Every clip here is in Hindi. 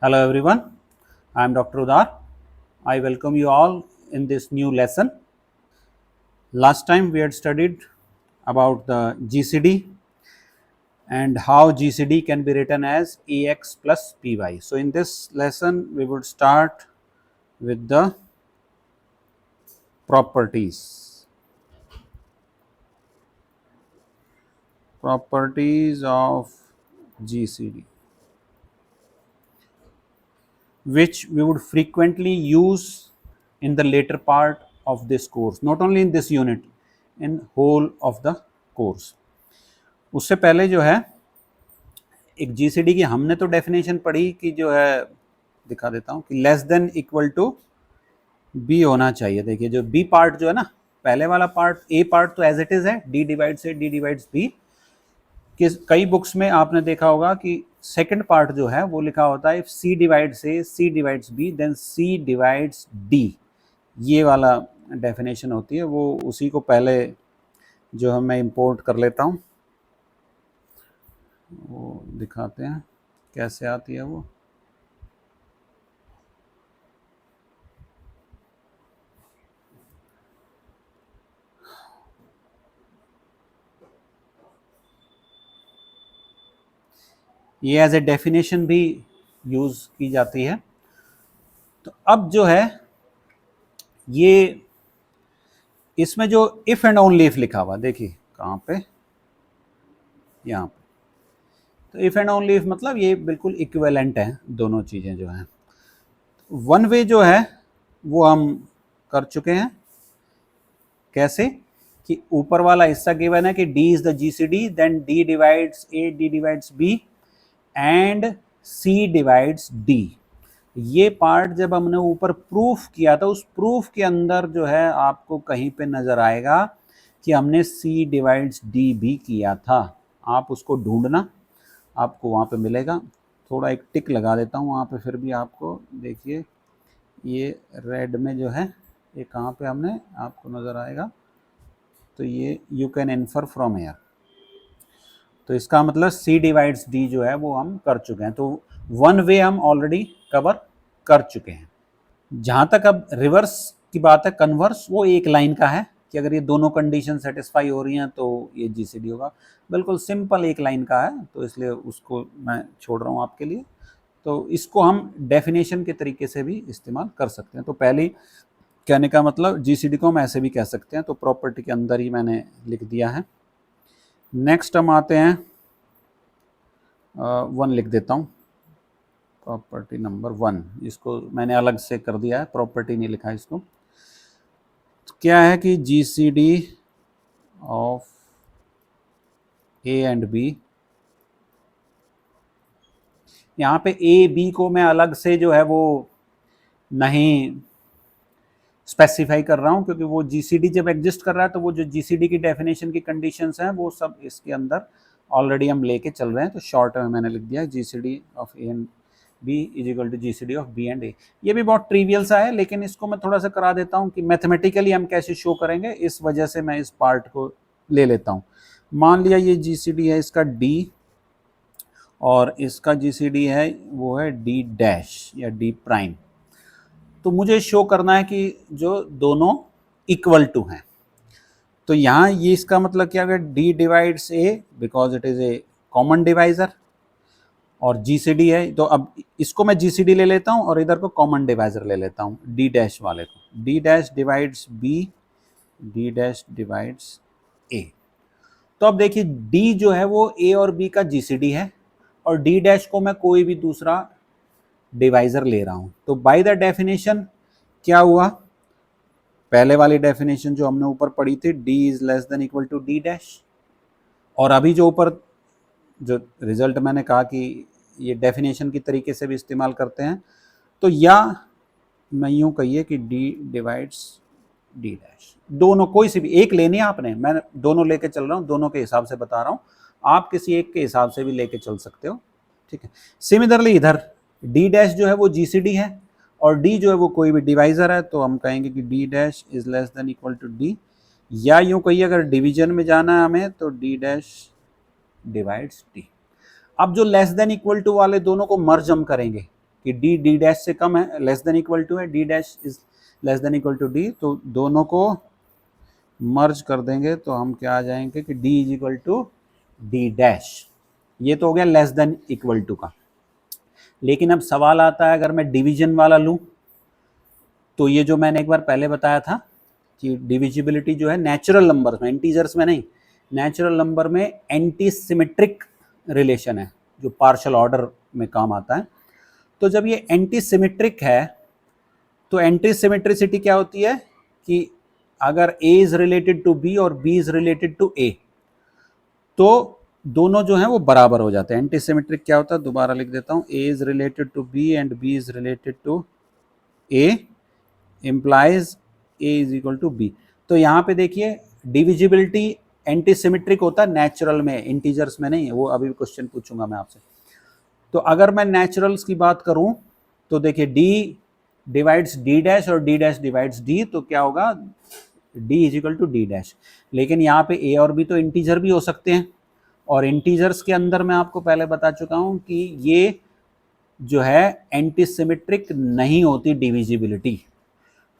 Hello everyone, I am Dr. Udar. I welcome you all in this new lesson. Last time we had studied about the GCD and how GCD can be written as AX plus PY. So in this lesson we would start with the properties. Properties of GCD, which we would frequently use in the later part of this course, not only in this unit, in whole of the course. उससे पहले जो है एक जीसीडी की हमने तो डेफिनेशन पढ़ी कि जो है दिखा देता हूं कि less than equal to B होना चाहिए। देखिए जो बी पार्ट जो है ना, पहले वाला पार्ट, ए पार्ट तो एज इट इज है, D divides A D divides B. कई बुक्स में आपने देखा होगा कि सेकंड पार्ट जो है वो लिखा होता है सी डिवाइड्स ए सी डिवाइड्स बी देन सी डिवाइड्स डी। ये वाला डेफिनेशन होती है, वो उसी को पहले जो है मैं इंपोर्ट कर लेता हूँ, वो दिखाते हैं कैसे आती है वो। ये एज ए डेफिनेशन भी यूज की जाती है। तो अब जो है ये इसमें जो इफ एंड ओनली इफ लिखा हुआ, देखिए कहाँ पे, यहाँ पे। तो इफ एंड ओनली इफ मतलब ये बिल्कुल इक्विवेलेंट है, दोनों चीजें जो हैं। वन वे जो है वो हम कर चुके हैं। कैसे कि ऊपर वाला हिस्सा गिवन है कि D is the GCD, then D divides A, D divides B and C divides D। ये पार्ट जब हमने ऊपर प्रूफ किया था, उस प्रूफ के अंदर जो है आपको कहीं पे नजर आएगा कि हमने C डिवाइड्स D भी किया था। आप उसको ढूंढना, आपको वहाँ पे मिलेगा। थोड़ा एक टिक लगा देता हूँ वहाँ पे, फिर भी आपको देखिए ये रेड में जो है ये कहाँ पे हमने आपको नज़र आएगा। तो ये you can infer from here, तो इसका मतलब C डिवाइड्स D जो है वो हम कर चुके हैं। तो वन वे हम ऑलरेडी कवर कर चुके हैं। जहाँ तक अब रिवर्स की बात है, कन्वर्स, वो एक लाइन का है कि अगर ये दोनों कंडीशन सेटिस्फाई हो रही हैं तो ये GCD होगा। बिल्कुल सिंपल एक लाइन का है, तो इसलिए उसको मैं छोड़ रहा हूँ आपके लिए। तो इसको हम डेफिनेशन के तरीके से भी इस्तेमाल कर सकते हैं। तो पहली कहने का मतलब GCD को हम ऐसे भी कह सकते हैं, तो प्रॉपर्टी के अंदर ही मैंने लिख दिया है। नेक्स्ट हम आते हैं, वन लिख देता हूँ, प्रॉपर्टी नंबर 1। इसको मैंने अलग से कर दिया है, प्रॉपर्टी नहीं लिखा है इसको। तो क्या है कि GCD of A and B, यहाँ पे A B को मैं अलग से जो है वो नहीं स्पेसिफाई कर रहा हूँ, क्योंकि वो GCD जब एग्जिस्ट कर रहा है तो वो जो GCD की डेफिनेशन की कंडीशंस हैं वो सब इसके अंदर ऑलरेडी हम लेके चल रहे हैं। तो शॉर्ट में मैंने लिख दिया GCD of A and B is equal to GCD of B and A। ये भी बहुत ट्रिवियल सा है, लेकिन इसको मैं थोड़ा सा करा देता हूँ कि मैथमेटिकली हम कैसे शो करेंगे, इस वजह से मैं इस पार्ट को ले लेता हूँ। मान लिया ये GCD है इसका D, और इसका GCD है वो है D डैश या D प्राइम। तो मुझे शो करना है कि जो दोनों इक्वल टू हैं। तो यहाँ ये इसका मतलब क्या है, D divides A because it is A common divisor, और GCD है। तो अब इसको मैं GCD ले लेता हूँ और इधर को कॉमन डिवाइजर ले लेता हूँ, D डैश वाले को। D dash divides B, D dash divides A। तो अब देखिए D जो है वो A और B का GCD है, और D डैश को मैं कोई भी दूसरा डिवाइजर ले रहा हूं। तो बाय द डेफिनेशन क्या हुआ, पहले वाली डेफिनेशन जो हमने ऊपर पढ़ी थी, D is less than equal to D dash, और अभी जो ऊपर जो रिजल्ट मैंने कहा कि ये डेफिनेशन की तरीके से भी इस्तेमाल करते हैं। तो या मैं यूं कहिए कि D डिवाइड्स D डैश, दोनों कोई सी भी एक लेनी है आपने, मैं दोनों लेके चल रहा हूं, दोनों के हिसाब से बता रहा हूं, आप किसी एक के हिसाब से भी लेके चल सकते हो, ठीक है। सिमिलरली इधर D डैश जो है वो GCD है, और D जो है वो कोई भी डिवाइजर है, तो हम कहेंगे कि D dash is less than equal to D, या यूं कहिए अगर डिवीजन में जाना है हमें तो D डैश डिवाइड्स D। अब जो लेस देन इक्वल टू वाले दोनों को मर्ज हम करेंगे, कि डी डी डैश से कम है, लेस देन इक्वल टू है, D dash is less than equal to D, तो दोनों को मर्ज कर देंगे तो हम क्या आ जाएंगे कि D is equal to D dash. ये तो हो गया लेस देन इक्वल टू का। लेकिन अब सवाल आता है, अगर मैं डिवीजन वाला लूं तो ये जो मैंने एक बार पहले बताया था कि डिविजिबिलिटी जो है नेचुरल नंबर में, इंटीजर्स में नहीं, नेचुरल नंबर में एंटी सिमेट्रिक रिलेशन है जो पार्शियल ऑर्डर में काम आता है। तो जब ये एंटी सिमेट्रिक है तो एंटी सिमेट्रिसिटी क्या होती है कि अगर A is related to B और B is related to A तो दोनों जो हैं वो बराबर हो जाते हैं। एंटी सिमेट्रिक क्या होता है, दोबारा लिख देता हूँ, A is related to B and B is related to A implies A is equal to B। तो यहाँ पे देखिए डिविजिबिलिटी एंटी सिमेट्रिक होता है नेचुरल में, इंटीजर्स में नहीं है, वो अभी क्वेश्चन पूछूंगा मैं आपसे। तो अगर मैं नेचुरल्स की बात करूं तो देखिए D डिवाइड्स D डैश और D डैश डिवाइड्स D, तो क्या होगा D is equal to D dash. लेकिन यहाँ पे A और B तो इंटीजर भी हो सकते हैं, और इंटीजर्स के अंदर मैं आपको पहले बता चुका हूं कि ये जो है एंटी सिमेट्रिक नहीं होती डिविजिबिलिटी।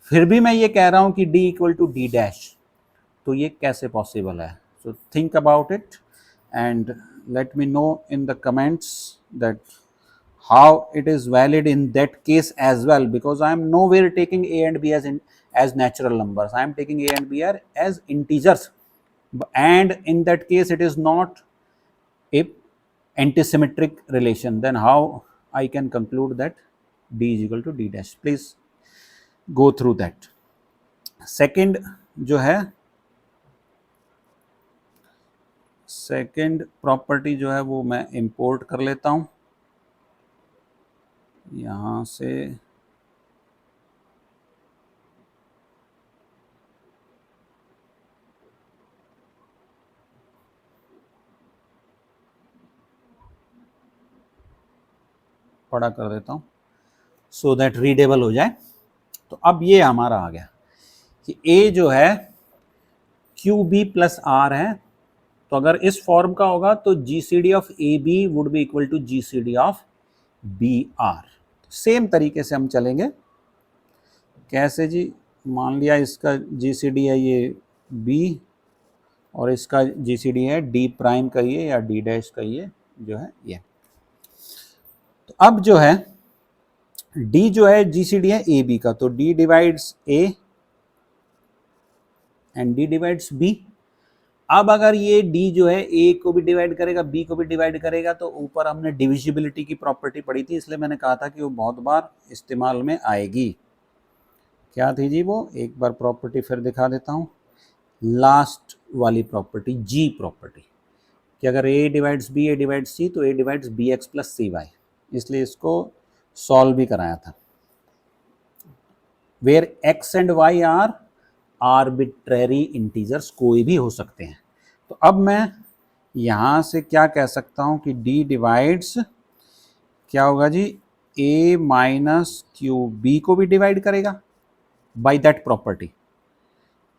फिर भी मैं ये कह रहा हूं कि D equal to D dash, तो ये कैसे पॉसिबल है? So think about it and let me know in the comments that how it is valid in that case as well, because I am nowhere taking A and B as natural numbers. I am taking A and B as integers, and in that case it is not a antisymmetric relation. Then how I can conclude that D is equal to D dash? Please go through that. Second जो है, सेकेंड प्रॉपर्टी जो है वो मैं इंपोर्ट कर लेता हूँ यहाँ से। बड़ा कर देता हूँ सो दैट रीडेबल हो जाए। तो अब ये हमारा आ गया कि A जो है QB प्लस R है, तो अगर इस फॉर्म का होगा तो GCD of AB would be equal to GCD of BR। Same तरीके से हम चलेंगे। कैसे जी? मान लिया इसका GCD है ये B और इसका GCD है D प्राइम कहिए या D डैश कहिए जो है ये। तो अब जो है D जो है GCD है AB का, तो D divides A and D divides B। अब अगर ये D जो है A को भी डिवाइड करेगा, B को भी डिवाइड करेगा, तो ऊपर हमने डिविजिबिलिटी की प्रॉपर्टी पढ़ी थी, इसलिए मैंने कहा था कि वो बहुत बार इस्तेमाल में आएगी। क्या थी जी वो? एक बार प्रॉपर्टी फिर दिखा देता हूँ, लास्ट वाली प्रॉपर्टी, G प्रॉपर्टी, कि अगर A divides B, A divides C, तो A divides BX plus CY। इसलिए इसको सॉल्व भी कराया था। Where X and Y are arbitrary integers, कोई भी हो सकते हैं। तो अब मैं यहाँ से क्या कह सकता हूँ कि D डिवाइड्स क्या होगा जी, A माइनस क्यू B को भी डिवाइड करेगा by that property,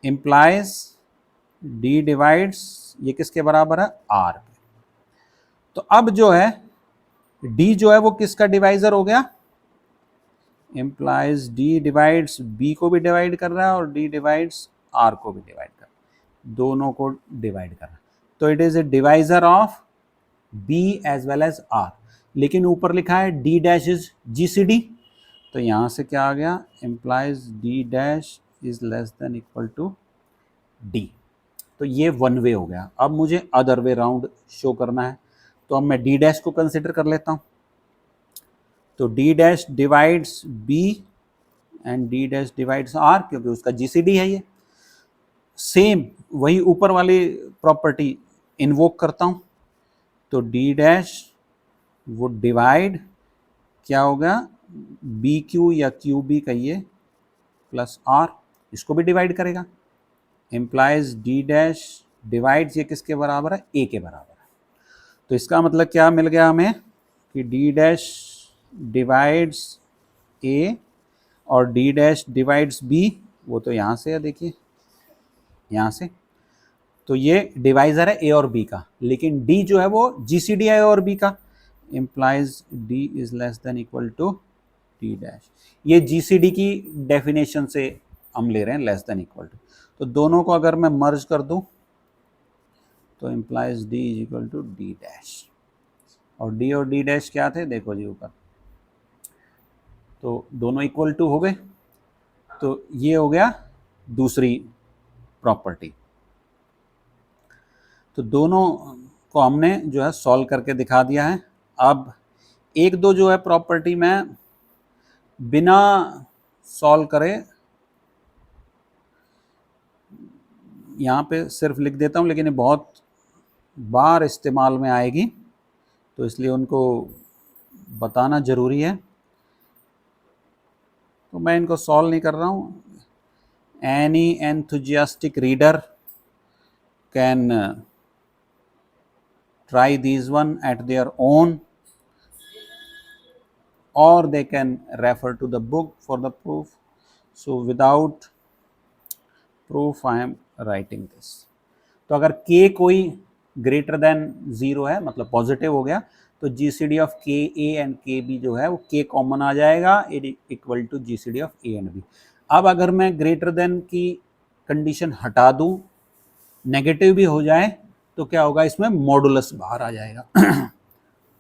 implies D divides ये किसके बराबर है? R। तो अब जो है D जो है वो किसका डिवाइजर हो गया? इम्प्लाइज D डिवाइड्स B को भी डिवाइड कर रहा है और D डिवाइड्स R को भी डिवाइड कर रहा है, दोनों को डिवाइड कर रहा है। तो it is a divisor of B as well as R। लेकिन ऊपर लिखा है D डैश इज GCD, तो यहाँ से क्या आ गया? Implies D dash is less than equal to D। तो ये वन वे हो गया। अब मुझे अदर वे राउंड शो करना है, तो अब मैं D डैश को कंसिडर कर लेता हूँ। तो D dash divides B and D dash divides R, क्योंकि उसका GCD है ये। सेम वही ऊपर वाली प्रॉपर्टी इन्वोक करता हूँ, तो D डैश वुड डिवाइड क्या होगा? BQ या QB कहिए प्लस R, इसको भी डिवाइड करेगा, इम्प्लाइज D डैश डिवाइड्स ये किसके बराबर है? A के बराबर है। तो इसका मतलब क्या मिल गया हमें कि D डैश डिवाइड्स A और D डैश डिवाइड्स B, वो तो यहाँ से है, देखिए यहाँ से। तो ये डिवाइजर है A और B का, लेकिन D जो है वो GCD है A और B का, implies D is less than equal to D dash, ये जीसीडी की डेफिनेशन से हम ले रहे हैं लेस देन इक्वल टू। तो दोनों को अगर मैं मर्ज कर दूं तो implies D is equal to D dash, और डी डैश क्या थे देखो जी ऊपर, तो दोनों इक्वल टू हो गए। तो ये हो गया दूसरी प्रॉपर्टी। तो दोनों को हमने जो है सॉल्व करके दिखा दिया है। अब एक दो जो है प्रॉपर्टी में बिना सॉल्व करे यहाँ पे सिर्फ लिख देता हूँ, लेकिन ये बहुत बार इस्तेमाल में आएगी तो इसलिए उनको बताना ज़रूरी है। तो मैं इनको सॉल्व नहीं कर रहा हूँ। Any enthusiastic reader can try these one at their own, or they can refer to the book for the proof. So without proof I am writing this. तो अगर k कोई ग्रेटर देन 0 है, मतलब पॉजिटिव हो गया, तो जीसीडी ऑफ के ए एंड के बी जो है वो k कॉमन आ जाएगा, equal to GCD of A and B. अब अगर मैं ग्रेटर देन की कंडीशन हटा दूं, नेगेटिव भी हो जाए, तो क्या होगा, इसमें मॉडुलस बाहर आ जाएगा।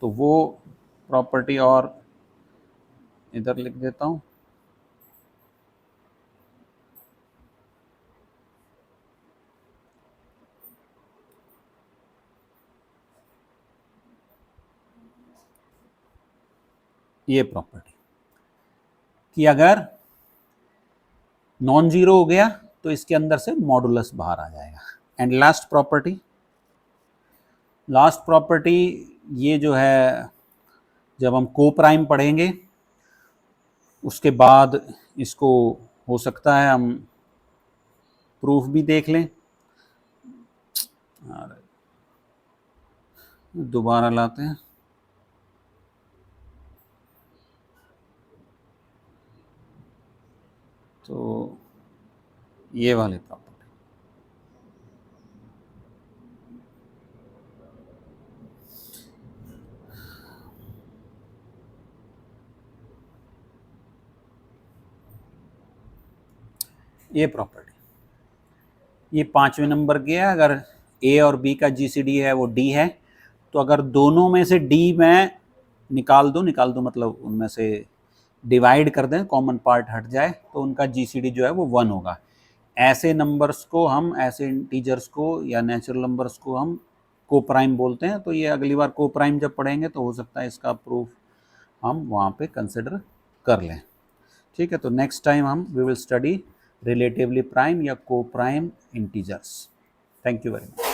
तो वो प्रॉपर्टी और इधर लिख देता हूं। ये प्रॉपर्टी कि अगर नॉन जीरो हो गया तो इसके अंदर से मॉडुलस बाहर आ जाएगा। एंड लास्ट प्रॉपर्टी ये जो है जब हम को प्राइम पढ़ेंगे उसके बाद इसको हो सकता है हम प्रूफ भी देख लें। दोबारा लाते हैं। तो ये वाली प्रॉपर्टी, ये प्रॉपर्टी, ये 5वें नंबर की है। अगर ए और बी का जीसीडी है वो डी है, तो अगर दोनों में से डी में निकाल दो मतलब उनमें से डिवाइड कर दें, कॉमन पार्ट हट जाए, तो उनका जीसीडी जो है वो 1 होगा। ऐसे नंबर्स को हम, ऐसे इंटीजर्स को या नेचुरल नंबर्स को हम को प्राइम बोलते हैं। तो ये अगली बार को प्राइम जब पढ़ेंगे तो हो सकता है इसका प्रूफ हम वहाँ पे कंसिडर कर लें। ठीक है, तो नेक्स्ट टाइम हम we will study relatively prime या coprime integers. Thank you very much.